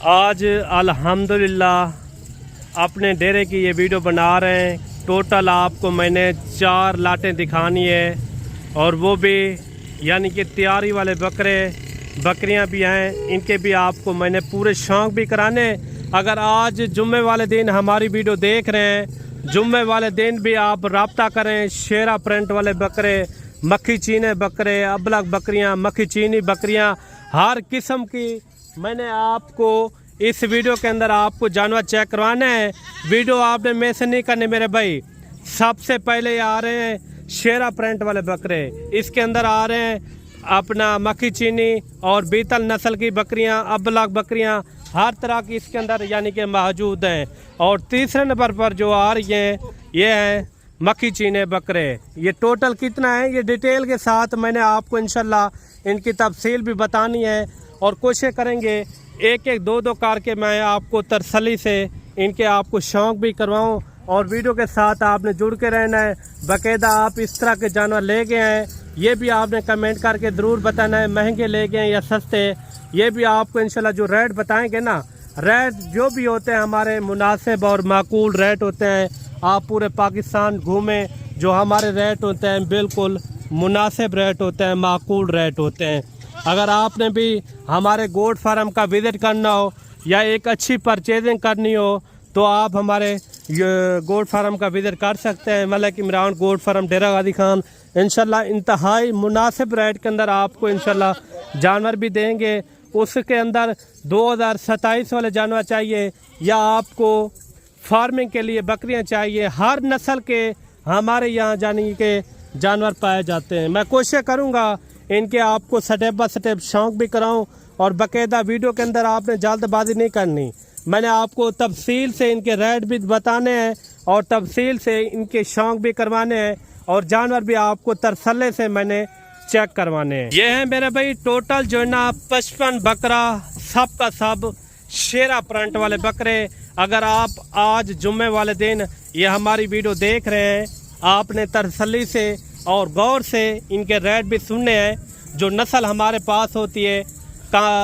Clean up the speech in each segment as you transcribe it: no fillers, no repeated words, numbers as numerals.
आज अल्हम्दुलिल्लाह अपने डेरे की ये वीडियो बना रहे हैं। टोटल आपको मैंने 4 लाटें दिखानी है और वो भी यानी कि तैयारी वाले बकरियां भी हैं, इनके भी आपको मैंने पूरे शौक़ भी कराने। अगर आज जुम्मे वाले दिन हमारी वीडियो देख रहे हैं, जुम्मे वाले दिन भी आप रब्ता करें। शेरा प्रिंट वाले बकरे, मक्खी चीने बकरे, अबलग बकरियां, मक्खी चीनी बकरियां, हर किस्म की मैंने आपको इस वीडियो के अंदर आपको जानवर चेक करवाना है। वीडियो आपने मिस नहीं करनी मेरे भाई। सबसे पहले आ रहे हैं शेरा प्रिंट वाले बकरे, इसके अंदर आ रहे हैं अपना मक्खी चीनी और बीतल नस्ल की बकरियां, अबलग बकरियां, हर तरह की इसके अंदर यानी कि मौजूद हैं। और तीसरे नंबर पर जो आ रही हैं ये हैं मक्खी चीने बकरे। ये टोटल कितना है ये डिटेल के साथ मैंने आपको इंशाल्लाह इनकी तफसील भी बतानी है और कोशिश करेंगे एक एक दो दो करके मैं आपको तसल्ली से इनके आपको शौक़ भी करवाऊं। और वीडियो के साथ आपने जुड़ के रहना है। बाकायदा आप इस तरह के जानवर ले गए हैं ये भी आपने कमेंट करके ज़रूर बताना है, महंगे ले गए या सस्ते। ये भी आपको इंशाल्लाह जो रेट बताएंगे ना, रेट जो भी होते हैं हमारे मुनासिब और माकूल रेट होते हैं। आप पूरे पाकिस्तान घूमें, जो हमारे रेट होते हैं बिल्कुल मुनासिब रेट होते हैं, माकूल रेट होते हैं। अगर आपने भी हमारे गोट फार्म का विज़िट करना हो या एक अच्छी परचेजिंग करनी हो तो आप हमारे गोट फार्म का विज़िट कर सकते हैं। मलिक इमरान गोट फार्म, डेरा गाजी खान। इंशाल्लाह इंतहाई मुनासिब रेट के अंदर आपको इंशाल्लाह जानवर भी देंगे। उसके अंदर 2027 वाले जानवर चाहिए या आपको फार्मिंग के लिए बकरियां चाहिए, हर नस्ल के हमारे यहाँ जानी के जानवर पाए जाते हैं। मैं कोशिश करूँगा इनके आपको स्टेप बाय स्टेप शौक़ भी कराऊं और बाकायदा वीडियो के अंदर आपने जल्दबाजी नहीं करनी। मैंने आपको तफसील से इनके रेट भी बताने हैं और तफसील से इनके शौक़ भी करवाने हैं और जानवर भी आपको तसल्ली से मैंने चेक करवाने हैं। ये है मेरे भाई टोटल जो है ना 55 बकरा, सब का सब शेरा प्रिंट वाले बकरे। अगर आप आज जुम्मे वाले दिन ये हमारी वीडियो देख रहे हैं, आपने तसल्ली से और गौर से इनके रेट भी सुनने हैं। जो नस्ल हमारे पास होती है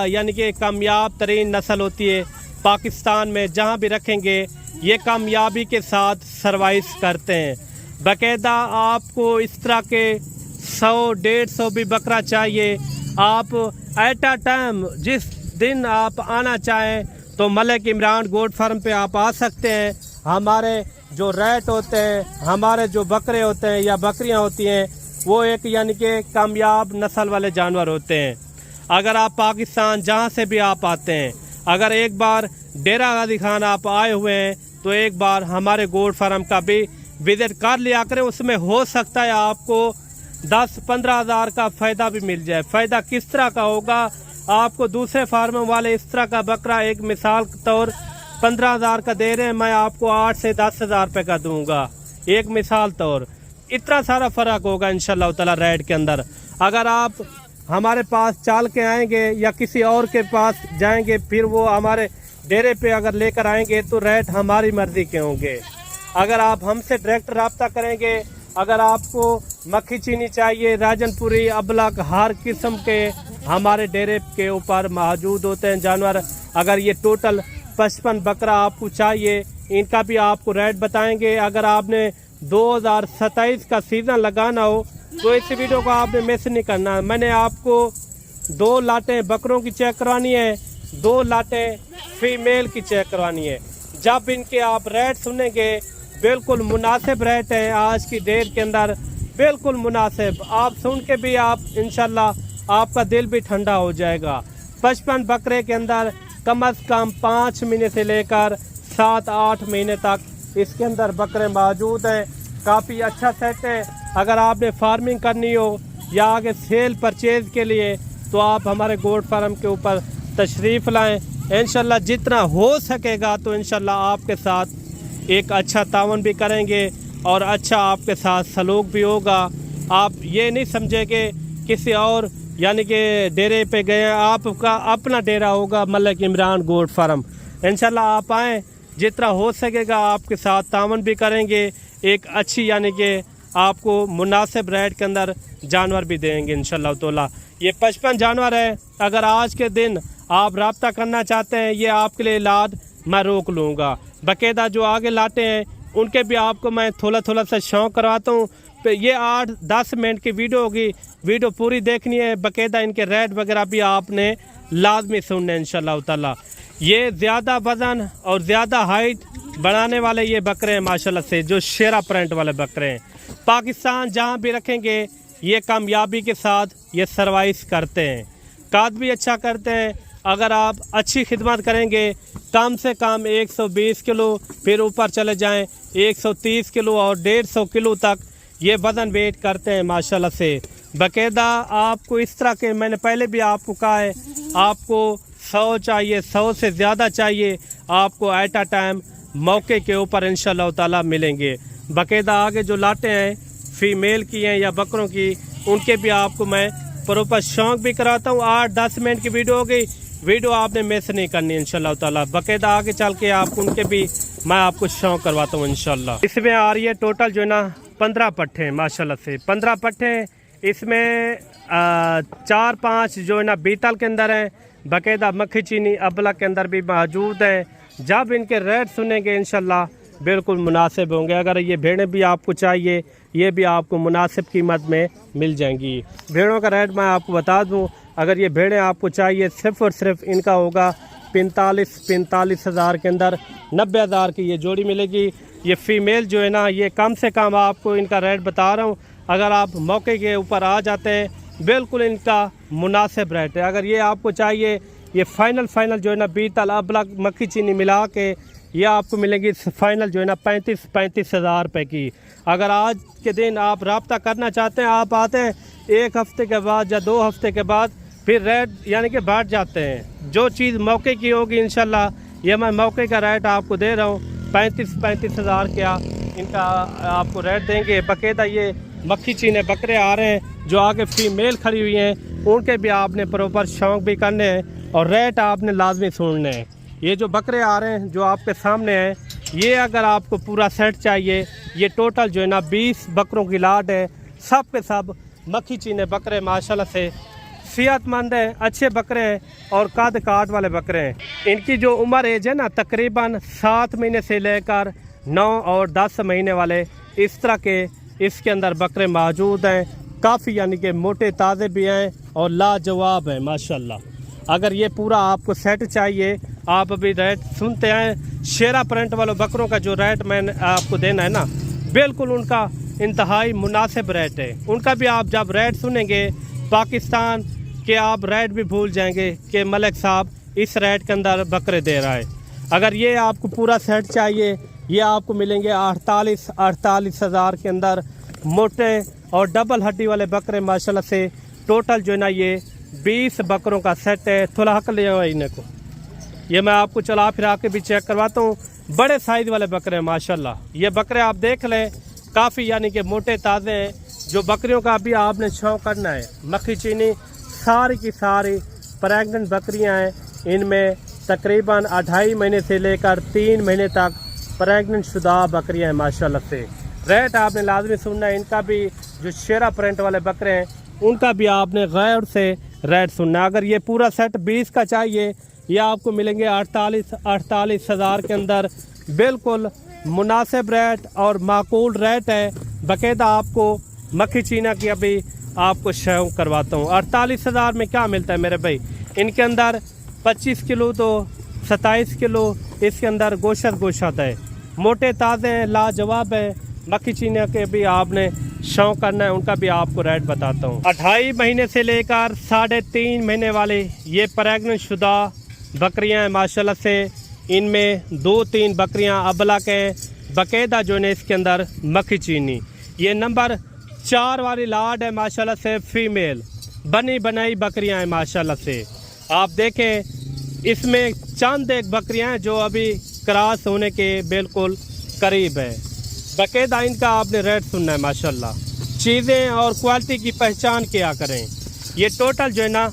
यानी कि कामयाब तरीन नस्ल होती है पाकिस्तान में, जहाँ भी रखेंगे ये कामयाबी के साथ सर्वाइव करते हैं। बाकायदा आपको इस तरह के 100-150 भी बकरा चाहिए, आप एट अ टाइम जिस दिन आप आना चाहें तो मलिक इमरान गोट फार्म पे आप आ सकते हैं। हमारे जो रेट होते हैं, हमारे जो बकरे होते हैं या बकरियां होती हैं वो एक यानी कि कामयाब नस्ल वाले जानवर होते हैं। अगर आप पाकिस्तान जहां से भी आप आते हैं, अगर एक बार डेरा गाजी खान आप आए हुए हैं तो एक बार हमारे गोट फार्म का भी विजिट कर लिया करें। उसमें हो सकता है आपको 10-15 हज़ार का फ़ायदा भी मिल जाए। फ़ायदा किस तरह का होगा, आपको दूसरे फार्म वाले इस तरह का बकरा एक मिसाल के तौर 15 हज़ार का दे रहे हैं, मैं आपको 8 से 10 हज़ार रुपये का दूंगा एक मिसाल तौर। इतना सारा फ़र्क होगा इंशाल्लाह ताला रेट के अंदर। अगर आप हमारे पास चाल के आएंगे या किसी और के पास जाएंगे फिर वो हमारे डेरे पे अगर लेकर आएंगे तो रेट हमारी मर्ज़ी के होंगे। अगर आप हमसे डायरेक्ट रब्ता करेंगे, अगर आपको मक्खी चीनी चाहिए, राजनपुरी, अबलग, हर किस्म के हमारे डेरे के ऊपर मौजूद होते हैं जानवर। अगर ये टोटल 55 बकरा आपको चाहिए, इनका भी आपको रेट बताएंगे। अगर आपने 2027 का सीज़न लगाना हो तो इस वीडियो को आपने मिस नहीं करना। मैंने आपको 2 लाटें बकरों की चेक करवानी है, 2 लाटें फीमेल की चेक करवानी है। जब इनके आप रेट सुनेंगे बिल्कुल मुनासिब रेट है आज की डेट के अंदर, बिल्कुल मुनासिब। आप सुन के भी आप इंशाल्लाह आपका दिल भी ठंडा हो जाएगा। 55 बकरे के अंदर कम अज़ कम 5 महीने से लेकर 7-8 महीने तक इसके अंदर बकरे मौजूद हैं। काफ़ी अच्छा सेट है। अगर आपने फार्मिंग करनी हो या आगे सेल परचेज के लिए तो आप हमारे गोट फार्म के ऊपर तशरीफ़ लाएं। इंशाल्लाह जितना हो सकेगा तो इंशाल्लाह आपके साथ एक अच्छा तावन भी करेंगे और अच्छा आपके साथ सलूक भी होगा। आप ये नहीं समझेंगे किसी और यानी कि डेरे पे गए, आपका अपना डेरा होगा मलिक इमरान गोट फार्म। इंशाल्लाह आप आएँ, जितना हो सकेगा आपके साथ तावन भी करेंगे, एक अच्छी यानी कि आपको मुनासिब रेट के अंदर जानवर भी देंगे इंशाल्लाह ताला। ये 55 जानवर है। अगर आज के दिन आप रब्ता करना चाहते हैं, ये आपके लिए इलाज मैं रोक लूँगा। बाकायदा जो आगे लाटे हैं उनके भी आपको मैं थोड़ा थोड़ा सा शौक़ करवाता हूँ। तो ये 8-10 मिनट की वीडियो होगी, वीडियो पूरी देखनी है। बाकायदा इनके रेट वगैरह भी आपने लाजमी सुनने इंशाल्लाह ताला। ये ज़्यादा वज़न और ज़्यादा हाइट बढ़ाने वाले ये बकरे हैं माशाल्लाह से, जो शेरा प्रिंट वाले बकरे हैं। पाकिस्तान जहाँ भी रखेंगे ये कामयाबी के साथ ये सर्वाइव करते हैं, काद भी अच्छा करते हैं। अगर आप अच्छी खिदमत करेंगे कम से कम 120 किलो, फिर ऊपर चले जाएं 130 किलो और 150 किलो तक ये वज़न वेट करते हैं माशाल्लाह से। बाकायदा आपको इस तरह के, मैंने पहले भी आपको कहा है, आपको 100 चाहिए, 100 से ज़्यादा चाहिए, आपको एट अ टाइम मौके के ऊपर इंशाल्लाह ताला मिलेंगे। बाकायदा आगे जो लाटे हैं फीमेल की हैं या बकरों की, उनके भी आपको मैं प्रॉपर शौक भी कराता हूँ। 8-10 मिनट की वीडियो हो गई, वीडियो आपने मिस नहीं करनी इंशाल्लाह ताला। बाकायदा आगे चल के आपको उनके भी मैं आपको शौक करवाता हूँ इंशाल्लाह। इसमें आ रही है टोटल जो है ना 15 पट्ठे माशाल्लाह से, 15 पट्ठे। इसमें 4-5 जो है ना बीतल के अंदर हैं, बाकायदा मक्खी चीनी अबला के अंदर भी मौजूद है। जब इनके रेट सुनेंगे इंशाल्लाह बिल्कुल मुनासिब होंगे। अगर ये भेड़ें भी आपको चाहिए, ये भी आपको मुनासिब कीमत में मिल जाएंगी। भेड़ों का रेट मैं आपको बता दूं, अगर ये भेड़ें आपको चाहिए सिर्फ़ और सिर्फ इनका होगा 45 हज़ार के अंदर 90 हज़ार की ये जोड़ी मिलेगी। ये फ़ीमेल जो है ना, ये कम से कम आपको इनका रेट बता रहा हूँ। अगर आप मौके के ऊपर आ जाते हैं बिल्कुल इनका मुनासिब रेट है। अगर ये आपको चाहिए, ये फाइनल जो है ना बीतल अबला मक्खी चीनी मिला के ये आपको मिलेगी फाइनल जो है ना 35 हज़ार रुपये की। अगर आज के दिन आप रब्ता करना चाहते हैं, आप आते हैं 1 हफ़्ते के बाद या 2 हफ़्ते के बाद, फिर रेट यानी कि बढ़ जाते हैं। जो चीज़ मौके की होगी इंशाल्लाह, ये मैं मौके का रेट आपको दे रहा हूँ 35 हज़ार क्या इनका आपको रेट देंगे। बाकायदा ये मक्खी चीने बकरे आ रहे हैं, जो आगे फीमेल खड़ी हुई हैं, उनके भी आपने प्रॉपर शौक भी करने हैं और रेट आपने लाजमी सुनने हैं। ये जो बकरे आ रहे हैं जो आपके सामने हैं, ये अगर आपको पूरा सेट चाहिए, ये टोटल जो है ना 20 बकरों की लाट है। सब के सब मक्खी चीने बकरे माशाल्लाह से सेहतमंद हैं, अच्छे बकरे हैं और कद काट वाले बकरे हैं। इनकी जो उम्र एज है ना तकरीबन 7 महीने से लेकर 9 और 10 महीने वाले इस तरह के इसके अंदर बकरे मौजूद हैं। काफ़ी यानी कि मोटे ताज़े भी हैं और लाजवाब हैं माशाल्लाह। अगर ये पूरा आपको सेट चाहिए, आप अभी रेट सुनते हैं। शेरा प्रिंट वालों बकरों का जो रेट मैंने आपको देना है ना, बिल्कुल उनका इंतहाई मुनासिब रेट है। उनका भी आप जब रेट सुनेंगे पाकिस्तान के, आप रेट भी भूल जाएंगे कि मलिक साहब इस रेट के अंदर बकरे दे रहा है। अगर ये आपको पूरा सेट चाहिए, ये आपको मिलेंगे 48 हज़ार के अंदर मोटे और डबल हड्डी वाले बकरे माशाल्लाह से। टोटल जो है ना ये 20 बकरों का सेट है। थोड़ा हक ले जाओ इन्हें को, ये मैं आपको चला फिरा के भी चेक करवाता हूँ। बड़े साइज़ वाले बकरे हैं माशाल्लाह। ये बकरे आप देख लें, काफ़ी यानी कि मोटे ताज़े हैं। जो बकरियों का भी आपने शौक करना है, मक्खी चीनी सारी की सारी प्रेग्नेंट बकरियां हैं। इनमें तकरीबन 2.5 महीने से लेकर 3 महीने तक प्रेग्नेंट शुदा बकरियां हैं माशाल्लाह से। रेट आपने लाजमी सुनना है। इनका भी जो शेरा प्रिंट वाले बकरे हैं, उनका भी आपने गैर से रेट सुनना है। अगर ये पूरा सेट 20 का चाहिए, ये आपको मिलेंगे 48 हज़ार के अंदर। बिल्कुल मुनासिब रेट और माकूल रेट है। बाकायदा आपको मक्खी चीना की अभी आपको शौक करवाता हूँ। 48 हज़ार में क्या मिलता है मेरे भाई? इनके अंदर 25 किलो तो 27 किलो इसके अंदर गोशत है। मोटे ताज़े हैं, लाजवाब है। मक्खी चीना के भी आपने शौक करना है, उनका भी आपको रेट बताता हूँ। 2.5 महीने से लेकर 3.5 महीने वाले ये प्रेग्नेंट शुदा बकरियां हैं माशाल्लाह से। इनमें 2-3 बकरियां अबला के बाकायदा जो है इसके अंदर मक्खी चीनी। ये नंबर 4 वाली लाड है माशाल्लाह से, फीमेल बनी बनाई बकरियां हैं माशाल्लाह से। आप देखें इसमें चंद एक बकरियां हैं जो अभी क्रॉस होने के बिल्कुल करीब है। बाकायदा इनका आपने रेट सुनना है माशाल्लाह। चीज़ें और क्वालिटी की पहचान क्या करें। ये टोटल जो है ना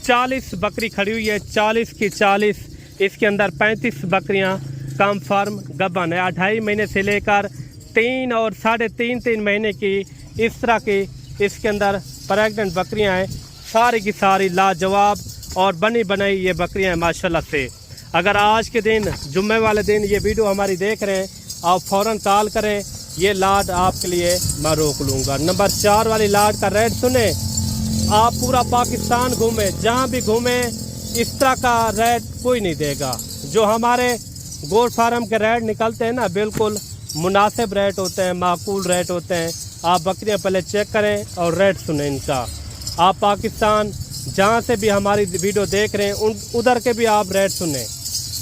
40 बकरी खड़ी हुई है, 40 की 40। इसके अंदर 35 बकरियां कन्फर्म गबन है। 2.5 महीने से लेकर 3 और 3.5 महीने की इस तरह की इसके अंदर प्रेग्नेंट बकरियां हैं। सारी की सारी लाजवाब और बनी बनाई ये बकरियां हैं माशाल्लाह से। अगर आज के दिन जुम्मे वाले दिन ये वीडियो हमारी देख रहे हैं, आप फ़ौरन कॉल करें, ये लाट आपके लिए मैं रोक लूँगा। नंबर 4 वाली लाट का रेट सुने, आप पूरा पाकिस्तान घूमें, जहाँ भी घूमें इस तरह का रेट कोई नहीं देगा। जो हमारे गोट फार्म के रेट निकलते हैं ना, बिल्कुल मुनासिब रेट होते हैं, माकूल रेट होते हैं। आप बकरियां पहले चेक करें और रेट सुने इनका। आप पाकिस्तान जहाँ से भी हमारी वीडियो देख रहे हैं उधर के भी आप रेट सुने,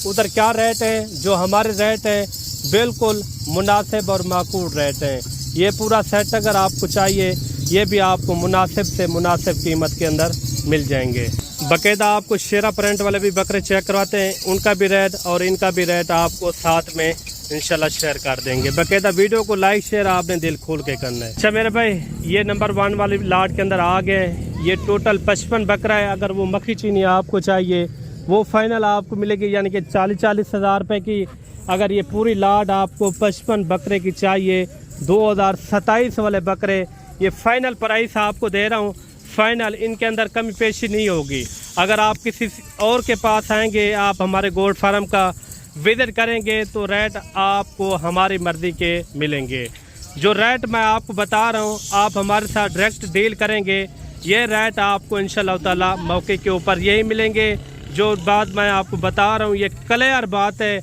उधर क्या रेट हैं, जो हमारे रेट हैं बिल्कुल मुनासिब और माकूल रेट हैं। ये पूरा सेट अगर आपको चाहिए, ये भी आपको मुनासिब से मुनासिब कीमत के अंदर मिल जाएंगे। बाकायदा आपको शेरा प्रिंट वाले भी बकरे चेक करवाते हैं, उनका भी रेट और इनका भी रेट आपको साथ में इंशाल्लाह शेयर कर देंगे। बाकायदा वीडियो को लाइक शेयर आपने दिल खोल के करना है। अच्छा मेरे भाई, ये नंबर 1 वाली लाट के अंदर आ गए। ये टोटल 55 बकरा है। अगर वो मक्खी चीनी आपको चाहिए वो फाइनल आपको मिलेगी, यानी कि 40-40 हज़ार रुपये की। अगर ये पूरी लाट आपको 55 बकरे की चाहिए, 2027 वाले बकरे, ये फाइनल प्राइस आपको दे रहा हूँ। फाइनल, इनके अंदर कमी पेशी नहीं होगी। अगर आप किसी और के पास आएंगे, आप हमारे गोट फार्म का विजिट करेंगे तो रेट आपको हमारी मर्ज़ी के मिलेंगे। जो रेट मैं आपको बता रहा हूँ, आप हमारे साथ डायरेक्ट डील करेंगे, ये रेट आपको इंशाल्लाह ताला मौके के ऊपर यही मिलेंगे। जो बात मैं आपको बता रहा हूँ ये क्लियर बात है।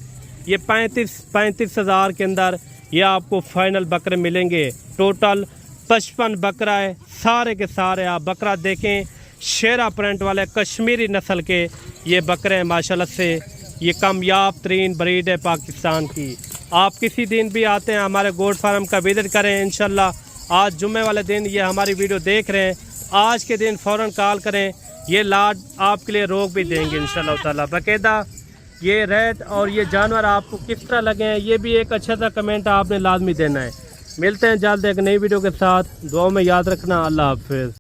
ये 35 हज़ार के अंदर ये आपको फाइनल बकरे मिलेंगे। टोटल 55 बकरा है, सारे के सारे आप बकरा देखें, शेरा प्रिंट वाले कश्मीरी नस्ल के ये बकरे हैं माशाल्लाह से। ये कामयाब तरीन ब्रीड है पाकिस्तान की। आप किसी दिन भी आते हैं हमारे गोट फार्म का विजिट करें इंशाल्लाह। आज जुम्मे वाले दिन ये हमारी वीडियो देख रहे हैं, आज के दिन फ़ौरन कॉल करें, ये लाट आपके लिए रोक भी देंगे इंशाल्लाह ताला। बाकायदा ये रेट और ये जानवर आपको किस तरह लगे हैं, ये भी एक अच्छा सा कमेंट आपने लाजमी देना है। मिलते हैं जल्द एक नई वीडियो के साथ। दुआ में याद रखना। अल्लाह हाफ़िज़।